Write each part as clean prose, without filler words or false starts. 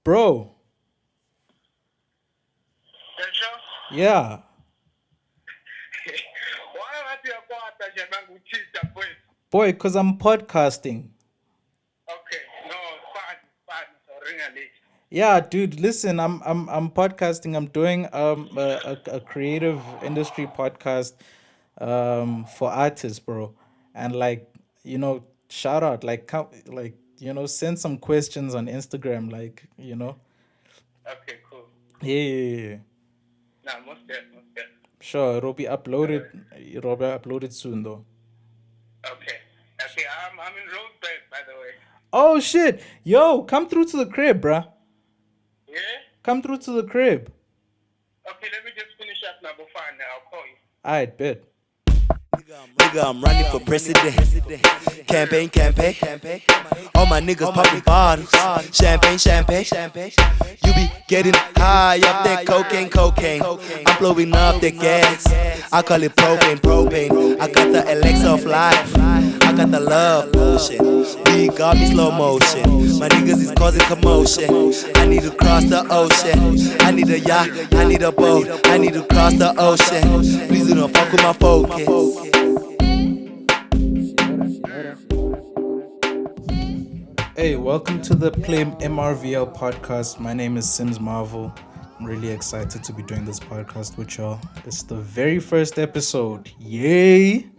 Bro, Yasho? yeah. Why ngathi uyakwata nje mangutshisa mfowethu? Boy, because I'm podcasting. Okay, no, fine, ringa late. Yeah, dude, listen, I'm podcasting. I'm doing a creative industry podcast for artists, bro. And like, shout out, like come like, send some questions on Instagram, like, Okay, cool. yeah. Nah, most there. Sure, it'll be uploaded. It'll be uploaded soon though. Okay, I'm in Rosebank, by the way. Oh shit. Yo, come through to the crib, bruh. Yeah? Come through to the crib. Okay, let me just finish up now, go find now, I'll call you. Alright, bet. Nigga, I'm running for president. Campaign. All my niggas popping bottles. Champagne. You be getting high off that cocaine. I'm blowing up the gas. I call it propane. I got the elixir of life. I got the love potion. We got me slow motion. My niggas is causing commotion. I need to cross the ocean. I need a yacht. I need a boat. I need to cross the ocean. Please do not fuck with my focus. Hey, welcome to the PLAYMRVL podcast. My name is SIMZ Marvel. I'm really excited to be doing this podcast with y'all. It's the very first episode. Yay!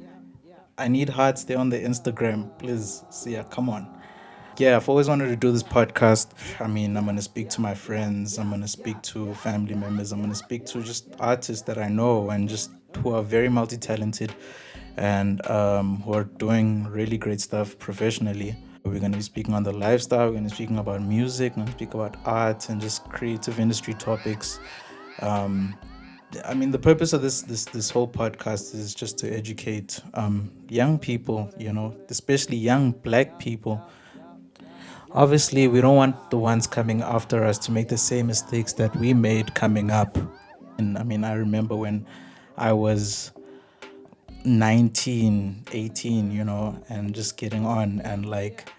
I need hearts there on the Instagram. Please, see ya. Come on. Yeah, I've always wanted to do this podcast. I mean, I'm going to speak to my friends. I'm going to speak to family members. I'm going to speak to just artists that I know and just who are very multi-talented and who are doing really great stuff professionally. We're going to be speaking on the lifestyle. We're going to be speaking about music. We're going to speak about art and just creative industry topics. I mean, the purpose of this whole podcast is just to educate young people, especially young black people. Obviously, we don't want the ones coming after us to make the same mistakes that we made coming up. And I mean, I remember when I was 19, 18, and just getting on and like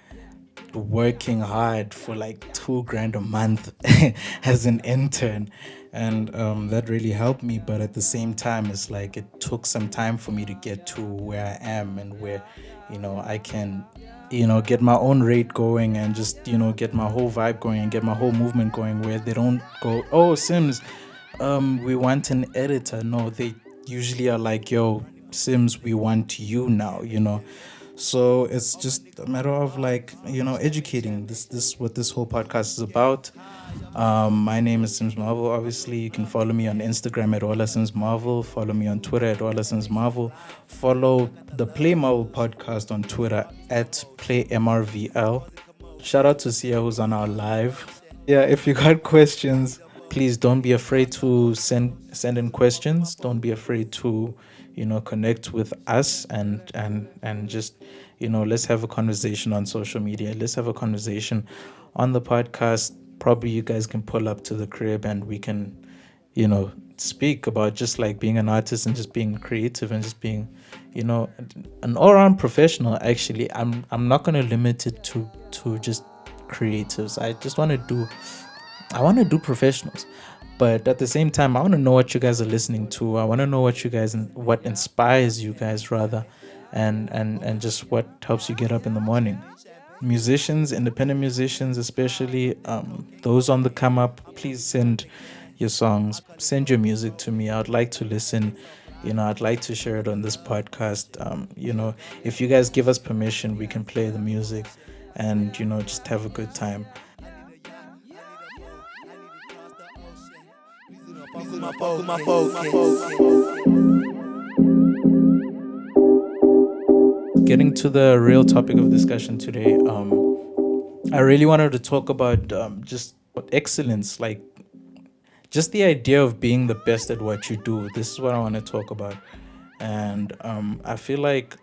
working hard for like $2,000 a month as an intern. And that really helped me. But at the same time, it's like it took some time for me to get to where I am and where, I can, get my own rate going and just, get my whole vibe going and get my whole movement going where they don't go, oh, SIMZ, we want an editor. No, they usually are like, yo, SIMZ, we want you now, So it's just a matter of like, educating. This what this whole podcast is about. My name is SIMZ Marvel. Obviously, you can follow me on Instagram at SIMZ Marvel. Follow me on Twitter at SIMZ Marvel. Follow the PLAYMRVL podcast on Twitter at PLAYMRVL. Shout out to Sia who's on our live. Yeah, if you got questions, please don't be afraid to send in questions. Don't be afraid to connect with us and just let's have a conversation on social media. Let's have a conversation on the podcast. Probably you guys can pull up to the crib and we can speak about just like being an artist and just being creative and just being an all-around professional. Actually, I'm not going to limit it to just creatives. I want to do professionals, but at the same time, I want to know what you guys are listening to. I want to know what inspires you guys rather, and just what helps you get up in the morning. Musicians, independent musicians, especially those on the come up, please send your songs, send your music to me. I'd like to listen. I'd like to share it on this podcast. If you guys give us permission, we can play the music and just have a good time. Getting to the real topic of discussion today, I really wanted to talk about just excellence, like just the idea of being the best at what you do. This is what I want to talk about. And I feel like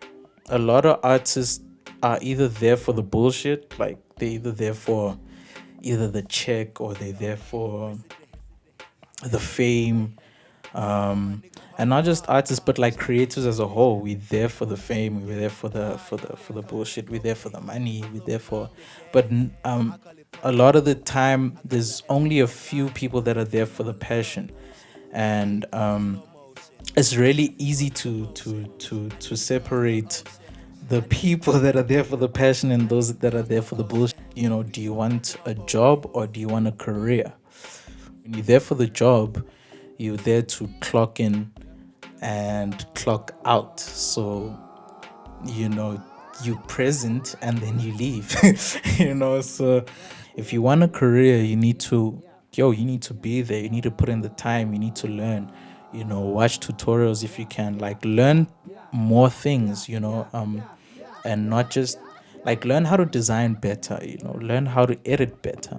a lot of artists are either there for the bullshit, like they're either there for either the check or they're there for the fame, and not just artists but like creators as a whole. We're there for the fame, we're there for the bullshit, we're there for the money, we're there for, but a lot of the time there's only a few people that are there for the passion, and it's really easy to separate the people that are there for the passion and those that are there for the bullshit. You know, do you want a job or do you want a career? When you're there for the job, you're there to clock in and clock out. So, you know, you present and then you leave. So if you want a career, you need to be there. You need to put in the time. You need to learn. Watch tutorials if you can. Like, learn more things. And not just like learn how to design better. Learn how to edit better.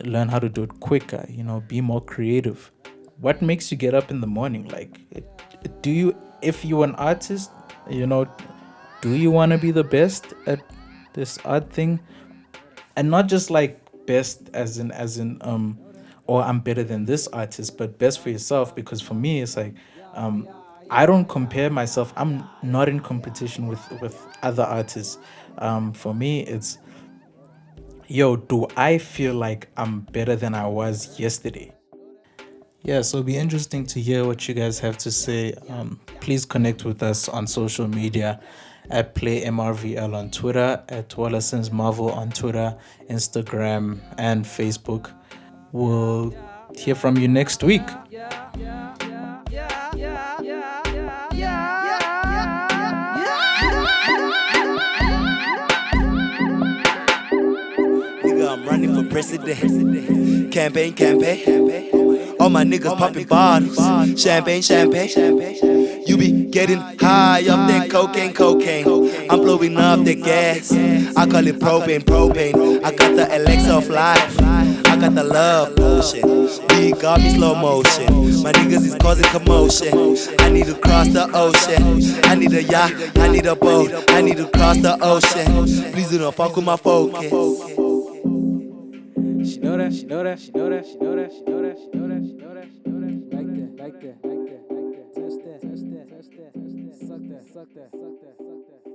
Learn how to do it quicker. Be more creative. What makes you get up in the morning? Like, if you're an artist, do you want to be the best at this art thing? And not just like best as in or I'm better than this artist, but best for yourself. Because for me, it's like, I don't compare myself. I'm not in competition with other artists. For me, it's, do I feel like I'm better than I was yesterday? Yeah, so it'll be interesting to hear what you guys have to say. Please connect with us on social media at PLAYMRVL on Twitter, at Wallison's Marvel on Twitter, Instagram, and Facebook. We'll hear from you next week. Nigga, I'm running for president. Campaign. All my niggas popping bottles. Champagne. You be getting high off that cocaine. I'm blowing up the gas. I call it propane. I got the elixir of life. I got the love potion. We got me slow motion. My niggas is causing commotion. I need to cross the ocean. I need a yacht. I need a boat. I need to cross the ocean. Please do not fuck with my focus. She know that. Like that. Touch that. Suck that.